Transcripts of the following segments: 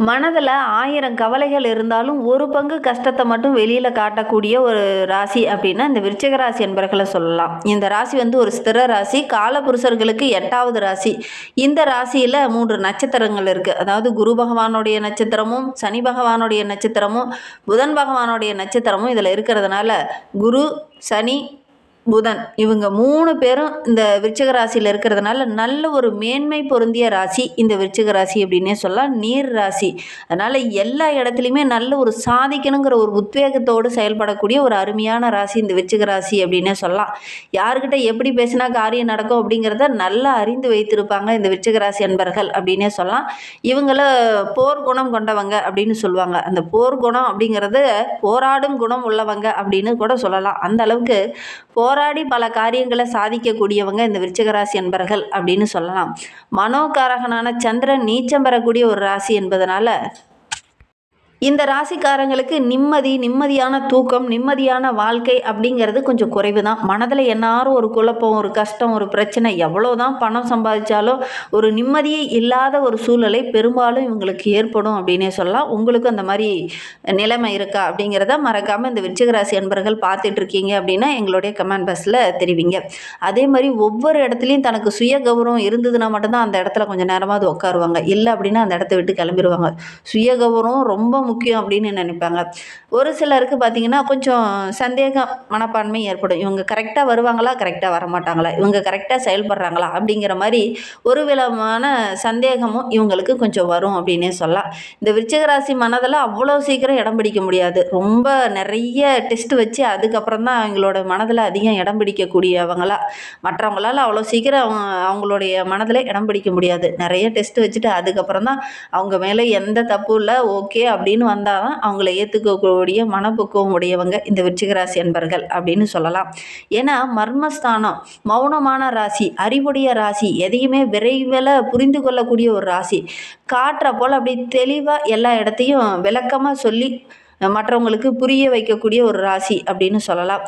மனதில் 1000 கவலைகள் இருந்தாலும் ஒரு பங்கு கஷ்டத்தை மட்டும் வெளியில் காட்டக்கூடிய ஒரு ராசி அப்படின்னா இந்த விருச்சிக ராசி என்பர்களை சொல்லலாம். இந்த ராசி ஒரு ஸ்திர ராசி, காலபுருஷர்களுக்கு 8வது ராசி. இந்த ராசியில் 3 நட்சத்திரங்கள் இருக்குது. அதாவது குரு பகவானுடைய நட்சத்திரமும், சனி பகவானுடைய நட்சத்திரமும், புதன் பகவானுடைய நட்சத்திரமும் இதில் இருக்கிறதுனால குரு, சனி, புதன் இவங்க 3 பேரும் இந்த விருச்சிக ராசியில் இருக்கிறதுனால நல்ல ஒரு மேன்மை பொருந்திய ராசி இந்த விருச்சிக ராசி அப்படின்னே சொல்லலாம். நீர் ராசி. அதனால் எல்லா இடத்துலையுமே நல்ல ஒரு சாதிக்கணுங்கிற ஒரு உத்வேகத்தோடு செயல்படக்கூடிய ஒரு அருமையான ராசி இந்த விருச்சிக ராசி அப்படின்னே சொல்லலாம். யாருக்கிட்ட எப்படி பேசினா காரியம் நடக்கும் அப்படிங்கிறத நல்லா அறிந்து வைத்திருப்பாங்க இந்த விருச்சிக ராசி அன்பர்கள் அப்படின்னே சொல்லலாம். இவங்கள போர் குணம் கொண்டவங்க அப்படின்னு சொல்லுவாங்க. அந்த போர் குணம் அப்படிங்கிறது போராடும் குணம் உள்ளவங்க அப்படின்னு கூட சொல்லலாம். அந்த அளவுக்கு போராடி பல காரியங்களை சாதிக்கக்கூடியவங்க இந்த விருச்சிக ராசி அன்பர்கள் அப்படின்னு சொல்லலாம். மனோகாரகனான சந்திரன் நீச்சம் பெறக்கூடிய ஒரு ராசி என்பதனால இந்த ராசிக்காரங்களுக்கு நிம்மதியான தூக்கம், நிம்மதியான வாழ்க்கை அப்படிங்கிறது கொஞ்சம் குறைவு தான். மனதில் எந்நேரம் ஒரு குழப்பம், ஒரு கஷ்டம், ஒரு பிரச்சனை, எவ்வளோதான் பணம் சம்பாதிச்சாலும் ஒரு நிம்மதியே இல்லாத ஒரு சூழ்நிலை பெரும்பாலும் இவங்களுக்கு ஏற்படும் அப்படின்னே சொல்லலாம். உங்களுக்கு அந்த மாதிரி நிலைமை இருக்கா அப்படிங்கிறத மறக்காமல் இந்த விருச்சிக ராசி அன்பர்கள் பார்த்துட்டு இருக்கீங்க அப்படின்னா எங்களுடைய கமெண்ட் பாக்ஸில் தெரிவிங்க. அதே மாதிரி ஒவ்வொரு இடத்துலையும் தனக்கு சுய கௌரவம் இருந்ததுன்னா மட்டும்தான் அந்த இடத்துல கொஞ்சம் நேரமாவது உட்காருவாங்க. இல்லை அப்படின்னா அந்த இடத்த விட்டு கிளம்பிடுவாங்க. சுய கௌரவம் ரொம்ப முக்கியம் அப்படின்னு நினைப்பாங்க. ஒரு சிலருக்கு பார்த்தீங்கன்னா கொஞ்சம் சந்தேகம் மனப்பான்மை ஏற்படும். இவங்க கரெக்டாக வருவாங்களா, கரெக்டாக வரமாட்டாங்களா, இவங்க கரெக்டாக செயல்படுறாங்களா அப்படிங்கிற மாதிரி ஒரு விதமான சந்தேகமும் இவங்களுக்கு கொஞ்சம் வரும் அப்படின்னே சொல்லலாம். இந்த விருச்சிக ராசி மனதில் அவ்வளோ சீக்கிரம் இடம் பிடிக்க முடியாது. ரொம்ப நிறைய டெஸ்ட் வச்சு அதுக்கப்புறம் தான் அவங்களோட மனதில் அதிகம் இடம் பிடிக்கக்கூடியவங்களா. மற்றவங்களால் அவ்வளோ சீக்கிரம் அவங்களுடைய மனதில் இடம் பிடிக்க முடியாது. நிறைய டெஸ்ட் வச்சுட்டு அதுக்கப்புறம் தான் அவங்க மேலே எந்த தப்பும் இல்லை, ஓகே அப்படின்னு வந்தால் தான் அவங்கள ஏற்றுக்கக்கூடிய மனப்பக்குவம் உடையவங்க இந்த விருச்சிக ராசி அன்பர்கள் அப்படின்னு சொல்லலாம். ஏன்னா மர்மஸ்தானம், மௌனமான ராசி, அறிவுடைய ராசி, எதையுமே விரைவில் புரிந்து கொள்ளக்கூடிய ஒரு ராசி. காற்றை போல் அப்படி தெளிவாக எல்லா இடத்தையும் விளக்கமாக சொல்லி மற்றவங்களுக்கு புரிய வைக்கக்கூடிய ஒரு ராசி அப்படின்னு சொல்லலாம்.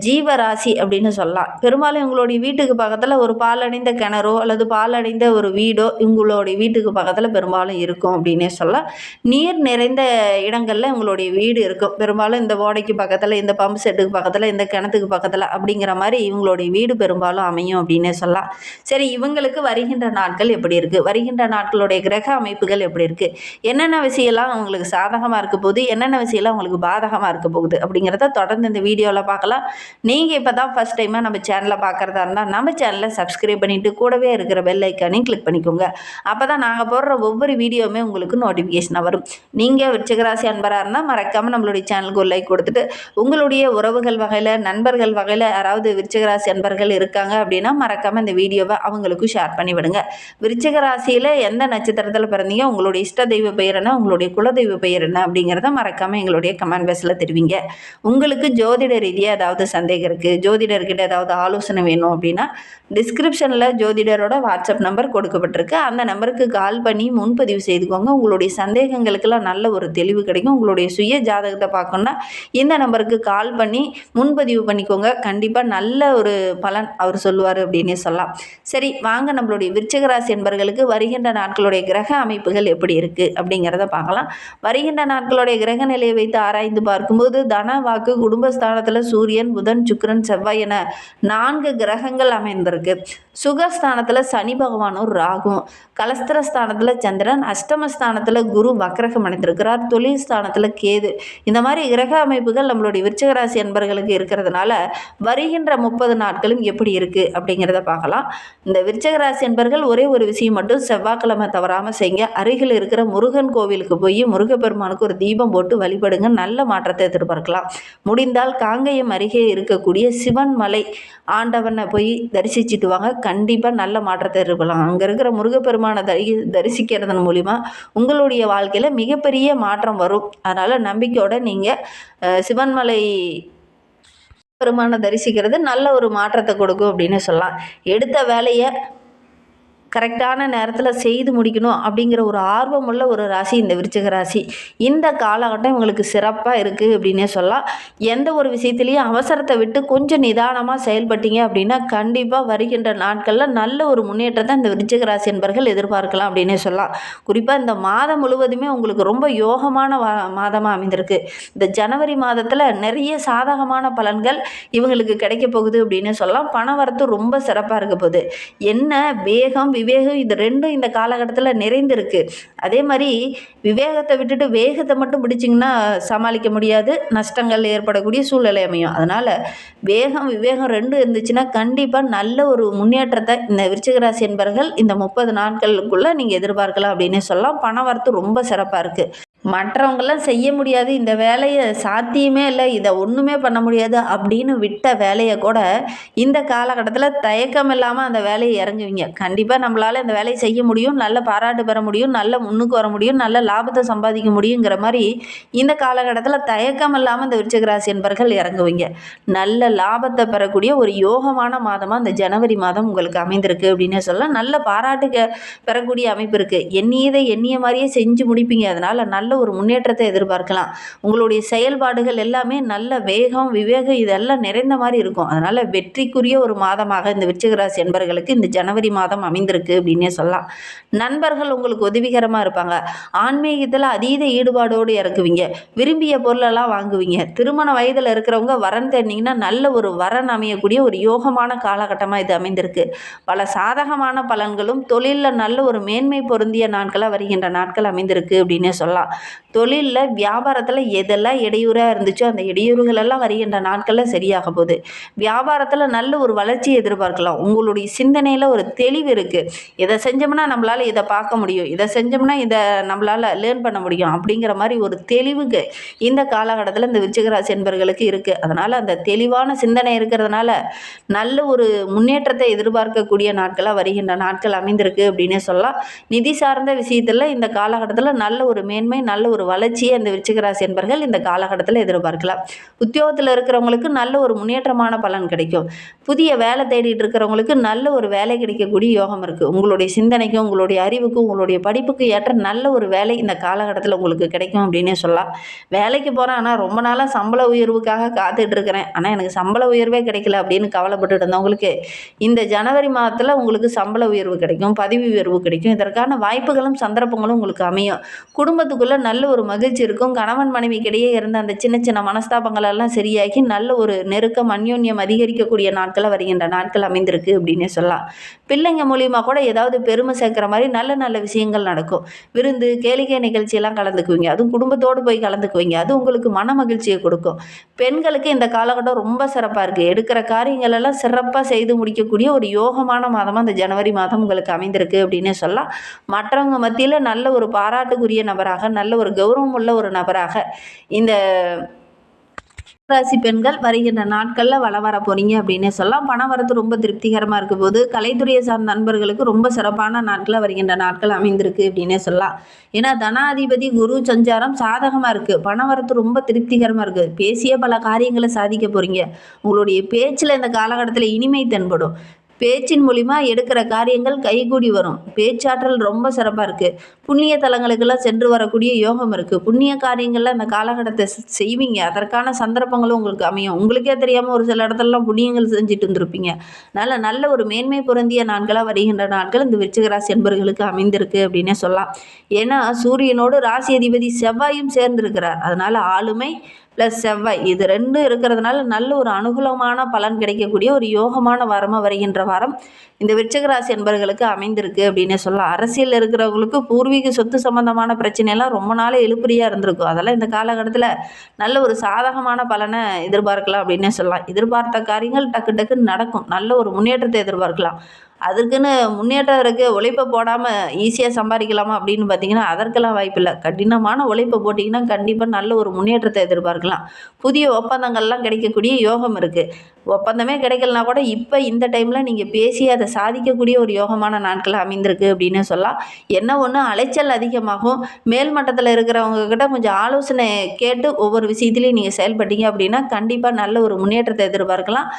ஜீவ ராசி அப்படின்னு சொல்லலாம். பெரும்பாலும் இவங்களுடைய வீட்டுக்கு பக்கத்தில் ஒரு பாலடைந்த கிணறோ அல்லது பாலடைந்த ஒரு வீடோ இவங்களுடைய வீட்டுக்கு பக்கத்தில் பெரும்பாலும் இருக்கும் அப்படின்னே சொல்லலாம். நீர் நிறைந்த இடங்களில் இவங்களுடைய வீடு இருக்கும். பெரும்பாலும் இந்த ஓடைக்கு பக்கத்தில், இந்த பம்பு செட்டுக்கு பக்கத்தில், இந்த கிணத்துக்கு பக்கத்தில் அப்படிங்கிற மாதிரி இவங்களுடைய வீடு பெரும்பாலும் அமையும் அப்படின்னே சொல்லலாம். சரி, இவங்களுக்கு வருகின்ற நாட்கள் எப்படி இருக்குது, வருகின்ற நாட்களுடைய கிரக அமைப்புகள் எப்படி இருக்குது, என்னென்ன விஷயம்லாம் அவங்களுக்கு சாதகமாக இருக்க போகுது, என்னென்ன விஷயம்லாம் அவங்களுக்கு பாதகமாக இருக்க போகுது அப்படிங்கிறத தொடர்ந்து இந்த வீடியோவில் பார்க்கலாம். நீங்கள் இப்போ தான் ஃபஸ்ட் டைமாக நம்ம சேனலை பார்க்குறதா இருந்தால் நம்ம சேனலை சப்ஸ்கிரைப் பண்ணிவிட்டு கூடவே இருக்கிற பெல் ஐக்கானையும் கிளிக் பண்ணிக்கோங்க. அப்போ தான் நாங்கள் போடுற ஒவ்வொரு வீடியோவுமே உங்களுக்கு நோட்டிஃபிகேஷனாக வரும். நீங்கள் விருச்சிக ராசி அன்பராக இருந்தால் மறக்காமல் நம்மளுடைய சேனலுக்கு ஒரு லைக் கொடுத்துட்டு உங்களுடைய உறவுகள் வகையில், நண்பர்கள் வகையில் யாராவது விருச்சிக ராசி அன்பர்கள் இருக்காங்க அப்படின்னா மறக்காமல் இந்த வீடியோவை அவங்களுக்கும் ஷேர் பண்ணி விடுங்க. விருச்சிக ராசியில் எந்த நட்சத்திரத்தில் பிறந்தீங்க, உங்களுடைய இஷ்ட தெய்வ பெயர் என்ன, உங்களுடைய குலதெய்வ பெயர் என்ன அப்படிங்கிறத மறக்காமல் எங்களுடைய கமெண்ட் பாக்ஸில் தெரிவிங்க. உங்களுக்கு ஜோதிட ரீதியாக ஏதாவது சந்தேகம் இருக்குது, ஜோதிடர்கிட்ட ஏதாவது ஆலோசனை வேணும் அப்படின்னா டிஸ்கிரிப்ஷனில் ஜோதிடரோட வாட்ஸ்அப் நம்பர் கொடுக்கப்பட்டிருக்கு. அந்த நம்பருக்கு கால் பண்ணி முன்பதிவு செய்துக்கோங்க. உங்களுடைய சந்தேகங்களுக்கெல்லாம் நல்ல ஒரு தெளிவு கிடைக்கும். உங்களுடைய சுய ஜாதகத்தை பார்க்கணுன்னா இந்த நம்பருக்கு கால் பண்ணி முன்பதிவு பண்ணிக்கோங்க. கண்டிப்பாக நல்ல ஒரு பலன் அவர் சொல்லுவார் அப்படின்னே சொல்லலாம். சரி, வாங்க நம்மளுடைய விருச்சிக ராசி என்பர்களுக்கு வருகின்ற நாட்களுடைய கிரக அமைப்புகள் எப்படி இருக்குது அப்படிங்கிறத பார்க்கலாம். வருகின்ற நாட்களுடைய கிரக நிலையை வைத்து ஆராய்ந்து பார்க்கும்போது தன, வாக்கு, குடும்பஸ்தானத்தில் சூரியன், புதன், சுக்கிரன், செவ்வாய் என 4 கிரகங்கள் அமைந்திருக்கு. சுகஸ்தானத்தில் சனி பகவானும் ராகும், கலஸ்திரஸ்தானத்தில் சந்திரன், அஷ்டமஸ்தானத்தில் குரு வக்ரகம் அடைந்திருக்கிறார், தொழில் ஸ்தானத்தில் கேது. இந்த மாதிரி கிரக அமைப்புகள் நம்மளுடைய விருச்சிக ராசி அன்பர்களுக்கு இருக்கிறதுனால வருகின்ற 30 நாட்களும் எப்படி இருக்குது அப்படிங்கிறத பார்க்கலாம். இந்த விருச்சிக ராசி அன்பர்கள் ஒரே ஒரு விஷயம் மட்டும் செவ்வாய்க்கிழமை தவறாமல் செய்யுங்க. அருகில் இருக்கிற முருகன் கோவிலுக்கு போய் முருகப்பெருமானுக்கு ஒரு தீபம் போட்டு வழிபடுங்க. நல்ல மாற்றத்தை எதிர்பார்க்கலாம். முடிந்தால் காங்கேயம் அருகே இருக்கக்கூடிய சிவன் மலை ஆண்டவனை போய் தரிசிச்சுட்டு வாங்க. கண்டிப்பாக நல்ல மாற்றத்தை எதிர்பார்க்கலாம். அங்கே இருக்கிற முருகப்பெருமானை தரிசிக்கிறதன் மூலிமா உங்களுடைய வாழ்க்கையில் மிகப்பெரிய மாற்றம் வரும். அதனால் நம்பிக்கையோடு நீங்கள் சிவன்மலை பெருமானை தரிசிக்கிறது நல்ல ஒரு மாற்றத்தை கொடுக்கும் அப்படின்னு சொல்லலாம். எடுத்த வேலையை கரெக்டான நேரத்தில் செய்து முடிக்கணும் அப்படிங்கிற ஒரு ஆர்வமுள்ள ஒரு ராசி இந்த விருச்சிக ராசி. இந்த காலகட்டம் இவங்களுக்கு சிறப்பாக இருக்குது அப்படின்னே சொல்லலாம். எந்த ஒரு விஷயத்துலையும் அவசரத்தை விட்டு கொஞ்சம் நிதானமாக செயல்பட்டீங்க அப்படின்னா கண்டிப்பாக வருகின்ற நாட்களில் நல்ல ஒரு முன்னேற்றத்தை இந்த விருச்சிக ராசி என்பர்கள் எதிர்பார்க்கலாம் அப்படின்னே சொல்லலாம். குறிப்பாக இந்த மாதம் முழுவதுமே உங்களுக்கு ரொம்ப யோகமான மாதமாக அமைந்திருக்கு. இந்த ஜனவரி மாதத்தில் நிறைய சாதகமான பலன்கள் இவங்களுக்கு கிடைக்க போகுது அப்படின்னு சொல்லலாம். பண வரத்து ரொம்ப சிறப்பாக இருக்க போகுது. என்ன வேகம் விவேகம் இது ரெண்டும் இந்த காலகட்டத்தில் நிறைந்திருக்கு. அதே மாதிரி விவேகத்தை விட்டுட்டு வேகத்தை மட்டும் பிடிச்சிங்கன்னா சமாளிக்க முடியாது, நஷ்டங்கள் ஏற்படக்கூடிய சூழ்நிலை அமையும். அதனால் வேகம் விவேகம் ரெண்டும் இருந்துச்சுன்னா கண்டிப்பாக நல்ல ஒரு முன்னேற்றத்தை இந்த விருச்சிக ராசி என்பவர்கள் இந்த 30 நாட்களுக்குள்ளே நீங்கள் எதிர்பார்க்கலாம் அப்படின்னு சொல்லலாம். பண வரத்து ரொம்ப சிறப்பாக இருக்குது. மற்றவங்களாம் செய்ய முடியாது, இந்த வேலையை சாத்தியமே இல்லை, இதை ஒன்றுமே பண்ண முடியாது அப்படின்னு விட்ட வேலையை கூட இந்த காலகட்டத்தில் தயக்கம் இல்லாமல் அந்த வேலையை இறங்குவீங்க. கண்டிப்பாக நம்மளால் இந்த வேலையை செய்ய முடியும், நல்ல பாராட்டு பெற முடியும், நல்ல முன்னுக்கு வர முடியும், நல்ல லாபத்தை சம்பாதிக்க முடியுங்கிற மாதிரி இந்த காலகட்டத்தில் தயக்கம் இல்லாமல் இந்த விருச்சிக ராசி என்பவர்கள் இறங்குவீங்க. நல்ல லாபத்தை பெறக்கூடிய ஒரு யோகமான மாதமாக இந்த ஜனவரி மாதம் உங்களுக்கு அமைந்திருக்கு அப்படின்னே சொல்லலாம். நல்ல பாராட்டு பெறக்கூடிய அமைப்பு இருக்குது. எண்ணியதை எண்ணிய மாதிரியே செஞ்சு முடிப்பீங்க. அதனால் நல்ல ஒரு முன்னேற்றத்தை எதிர்பார்க்கலாம். உங்களுடைய செயல்பாடுகள் எல்லாமே நல்ல வேகம் விவேகம் இதெல்லாம் நிறைந்த மாதிரி இருக்கும். அதனால் வெற்றிக்குரிய ஒரு மாதமாக இந்த விருச்சிக ராசி என்பவர்களுக்கு இந்த ஜனவரி மாதம் அமைந்திருக்கு அப்படின்னே சொல்லலாம். நண்பர்கள் உங்களுக்கு உதவிகரமாக இருப்பாங்க. ஆன்மீகத்தில் அதீத ஈடுபாடோடு இறங்குவீங்க. விரும்பிய பொருளெல்லாம் வாங்குவீங்க. திருமண வயதில் இருக்கிறவங்க வரன் தேடினீங்கன்னா நல்ல ஒரு வரன் அமையக்கூடிய ஒரு யோகமான காலகட்டமாக இது அமைந்திருக்கு. பல சாதகமான பலன்களும் தொழிலில் நல்ல ஒரு மேன்மை பொருந்திய நாட்களாக வருகின்ற நாட்கள் அமைந்திருக்கு அப்படின்னே சொல்லலாம். தொழிலில் வியாபாரத்தில் எதெல்லாம் இடையூறாக இருந்துச்சோ அந்த இடையூறுகளெல்லாம் வருகின்ற நாட்களில் சரியாக போகுது. வியாபாரத்தில் நல்ல ஒரு வளர்ச்சியை எதிர்பார்க்கலாம். உங்களுடைய சிந்தனையில் ஒரு தெளிவு இருக்குது. இதை செஞ்சோம்னா நம்மளால் இதை பார்க்க முடியும், இதை செஞ்சோம்னா இதை நம்மளால் லேர்ன் பண்ண முடியும் அப்படிங்கிற மாதிரி ஒரு தெளிவுக்கு இந்த காலகட்டத்தில் இந்த விருச்சிக ராசி என்பவர்களுக்கு இருக்குது. அதனால் அந்த தெளிவான சிந்தனை இருக்கிறதுனால நல்ல ஒரு முன்னேற்றத்தை எதிர்பார்க்கக்கூடிய நாட்களாக வருகின்ற நாட்கள் அமைந்திருக்கு அப்படின்னே சொல்லலாம். நிதி சார்ந்த விஷயத்தில் இந்த காலகட்டத்தில் நல்ல ஒரு மேன்மை நல்ல ஒரு வளர்ச்சியை அந்த விருச்சிக ராசி என்பவர்கள் இந்த காலகட்டத்தில் எதிர்பார்க்கலாம். உத்தியோகத்தில் இருக்கிறவங்களுக்கு நல்ல ஒரு முன்னேற்றமான பலன் கிடைக்கும். புதிய வேலை தேடிட்டு இருக்கிறவங்களுக்கு நல்ல ஒரு வேலை கிடைக்கக்கூடிய யோகம் இருக்குது. உங்களுடைய சிந்தனைக்கும் உங்களுடைய அறிவுக்கும் உங்களுடைய படிப்புக்கு ஏற்ற நல்ல ஒரு வேலை இந்த காலகட்டத்தில் உங்களுக்கு கிடைக்கும் அப்படின்னே சொல்லலாம். வேலைக்கு போகிறேன், ஆனால் ரொம்ப நாளாக சம்பள உயர்வுக்காக காத்துட்டு இருக்கிறேன், ஆனால் எனக்கு சம்பள உயர்வே கிடைக்கல அப்படின்னு கவலைப்பட்டு இருந்தவங்களுக்கு இந்த ஜனவரி மாதத்தில் உங்களுக்கு சம்பள உயர்வு கிடைக்கும், பதவி உயர்வு கிடைக்கும். இதற்கான வாய்ப்புகளும் சந்தர்ப்பங்களும் உங்களுக்கு அமையும். குடும்பத்துக்குள்ளே நல்ல ஒரு மகிழ்ச்சி இருக்கும். கணவன் மனைவிக்கிடையே இருந்த அந்த சின்ன சின்ன மனஸ்தாபங்கள் எல்லாம் சரியாகி நல்ல ஒரு நெருக்கம் அந்யோன்யம் அதிகரிக்கக்கூடிய நாட்களை வருகின்ற நாட்கள் அமைந்திருக்கு அப்படின்னே சொல்லலாம். பிள்ளைங்க மூலியமாக கூட ஏதாவது பெருமை சேர்க்குற மாதிரி நல்ல நல்ல விஷயங்கள் நடக்கும். விருந்து கேளிக்கை நிகழ்ச்சியெல்லாம் கலந்துக்குவீங்க. அதுவும் குடும்பத்தோடு போய் கலந்துக்குவீங்க. அது உங்களுக்கு மன மகிழ்ச்சியை கொடுக்கும். பெண்களுக்கு இந்த காலகட்டம் ரொம்ப சிறப்பாக இருக்குது. எடுக்கிற காரியங்கள் எல்லாம் சிறப்பாக செய்து முடிக்கக்கூடிய ஒரு யோகமான மாதமாக இந்த ஜனவரி மாதம் உங்களுக்கு அமைந்திருக்கு அப்படின்னே சொல்லலாம். மற்றவங்க மத்தியில் நல்ல ஒரு பாராட்டுக்குரிய நபராக நல்ல ஒரு கௌரவம் உள்ள ஒரு நபராக இந்த ராசி பெண்கள் வருகின்ற நாட்களில் வர போறீங்க அப்படின்னே சொல்லலாம். பண வரத்து ரொம்ப திருப்திகரமாக இருக்கும் போது கலைத்துறையை சார்ந்த நண்பர்களுக்கு ரொம்ப சிறப்பான நாட்களில் வருகின்ற நாட்கள் அமைந்திருக்கு அப்படின்னே சொல்லலாம். ஏன்னா தனாதிபதி குரு சஞ்சாரம் சாதகமாக இருக்குது. பண வரத்து ரொம்ப திருப்திகரமாக இருக்குது. பேசிய பல காரியங்களை சாதிக்க போகிறீங்க. உங்களுடைய பேச்சில் இந்த காலகட்டத்தில் இனிமை தென்படும். பேச்சின் மூலிமா எடுக்கிற காரியங்கள் கைகூடி வரும். பேச்சாற்றல் ரொம்ப சிறப்பாக இருக்குது. புண்ணிய தலங்களுக்கெல்லாம் சென்று வரக்கூடிய யோகம் இருக்குது. புண்ணிய காரியங்களில் அந்த காலகட்டத்தை செய்வீங்க. அதற்கான சந்தர்ப்பங்களும் உங்களுக்கு அமையும். உங்களுக்கே தெரியாமல் ஒரு சில இடத்துலலாம் புண்ணியங்கள் செஞ்சுட்டு இருந்திருப்பீங்க. அதனால் நல்ல ஒரு மேன்மை பொருந்திய நாட்களாக வருகின்ற நாட்கள் இந்த விருச்சிக ராசி என்பவர்களுக்கு அமைந்திருக்கு அப்படின்னே சொல்லலாம். ஏன்னா சூரியனோடு ராசி அதிபதி செவ்வாயும் சேர்ந்திருக்கிறார். அதனால் ஆளுமை ப்ளஸ் செவ்வாய் இது ரெண்டும் இருக்கிறதுனால நல்ல ஒரு அனுகூலமான பலன் கிடைக்கக்கூடிய ஒரு யோகமான வாரமாக வருகின்ற வாரம் இந்த விருச்சிக ராசி என்பவர்களுக்கு அமைந்திருக்கு அப்படின்னு சொல்லலாம். அரசியல் இருக்கிறவங்களுக்கு பூர்வீக சொத்து சம்பந்தமான பிரச்சனையெல்லாம் ரொம்ப நாள் இழுபறியாக இருந்திருக்கும். அதெல்லாம் இந்த காலகட்டத்தில் நல்ல ஒரு சாதகமான பலனை எதிர்பார்க்கலாம் அப்படின்னே சொல்லலாம். எதிர்பார்த்த காரியங்கள் டக்கு டக்குன்னு நடக்கும். நல்ல ஒரு முன்னேற்றத்தை எதிர்பார்க்கலாம். அதற்குன்னு முன்னேற்றம் இருக்குது, உழைப்பை போடாமல் ஈஸியாக சம்பாதிக்கலாமா அப்படின்னு பார்த்தீங்கன்னா அதற்கெல்லாம் வாய்ப்பில்லை. கடினமான உழைப்பை போட்டிங்கன்னா கண்டிப்பாக நல்ல ஒரு முன்னேற்றத்தை எதிர்பார்க்கலாம். புதிய ஒப்பந்தங்கள்லாம் கிடைக்கக்கூடிய யோகம் இருக்குது. ஒப்பந்தமே கிடைக்கலனா கூட இப்போ இந்த டைமில் நீங்கள் பேசி அதை சாதிக்கக்கூடிய ஒரு யோகமான நாட்கள் அமைந்திருக்கு அப்படின்னு சொல்லலாம். என்ன ஒன்று அலைச்சல் அதிகமாகும். மேல் மட்டத்தில் இருக்கிறவங்கக்கிட்ட கொஞ்சம் ஆலோசனை கேட்டு ஒவ்வொரு விஷயத்துலையும் நீங்கள் செயல்பட்டீங்க அப்படின்னா கண்டிப்பாக நல்ல ஒரு முன்னேற்றத்தை எதிர்பார்க்கலாம்.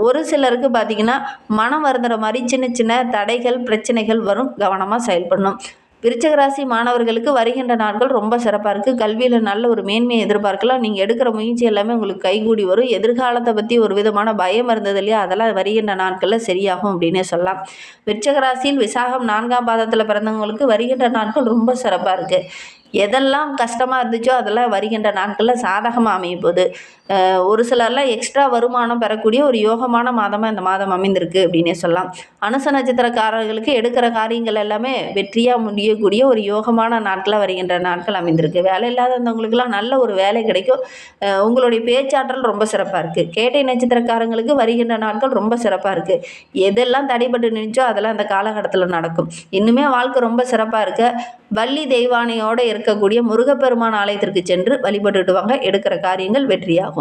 ஒரு சிலருக்கு பார்த்திங்கன்னா மனம் வருந்துற மாதிரி சின்ன சின்ன தடைகள் பிரச்சனைகள் வரும், கவனமாக செயல்படணும். விருச்சிக ராசி மாணவர்களுக்கு வருகின்ற நாட்கள் ரொம்ப சிறப்பாக இருக்குது. கல்வியில் நல்ல ஒரு மேன்மையை எதிர்பார்க்கலாம். நீங்கள் எடுக்கிற முயற்சி எல்லாமே உங்களுக்கு கைகூடி வரும். எதிர்காலத்தை பற்றி ஒரு விதமான பயம் இருந்தது இல்லையா, அதெல்லாம் வருகின்ற நாட்களில் சரியாகும் அப்படின்னே சொல்லலாம். விருச்சிக ராசியில் விசாகம் 4ஆம் பாதத்தில் பிறந்தவங்களுக்கு வருகின்ற நாட்கள் ரொம்ப சிறப்பாக இருக்குது. எதெல்லாம் கஷ்டமாக இருந்துச்சோ அதெல்லாம் வருகின்ற நாட்களில் சாதகமாக அமையும் போது ஒரு சிலர்லாம் எக்ஸ்ட்ரா வருமானம் பெறக்கூடிய ஒரு யோகமான மாதமாக இந்த மாதம் அமைந்திருக்கு அப்படின்னே சொல்லலாம். அனுச நட்சத்திரக்காரர்களுக்கு எடுக்கிற காரியங்கள் எல்லாமே வெற்றியாக முடியக்கூடிய ஒரு யோகமான நாட்களாக வருகின்ற நாட்கள் அமைந்திருக்கு. வேலை இல்லாதவங்களுக்கெல்லாம் நல்ல ஒரு வேலை கிடைக்கும். உங்களுடைய பேச்சாற்றல் ரொம்ப சிறப்பாக இருக்குது. கேட்டை நட்சத்திரக்காரங்களுக்கு வருகின்ற நாட்கள் ரொம்ப சிறப்பாக இருக்குது. எதெல்லாம் தடைப்பட்டு நினைச்சோ அதெல்லாம் இந்த காலகட்டத்தில் நடக்கும். இன்னுமே வாழ்க்கை ரொம்ப சிறப்பாக இருக்க வள்ளி தெய்வானையோடு இருக்கக்கூடிய முருகப்பெருமான் ஆலயத்திற்கு சென்று வழிபட்டுட்டு வாங்க. எடுக்கிற காரியங்கள் வெற்றியாகும்.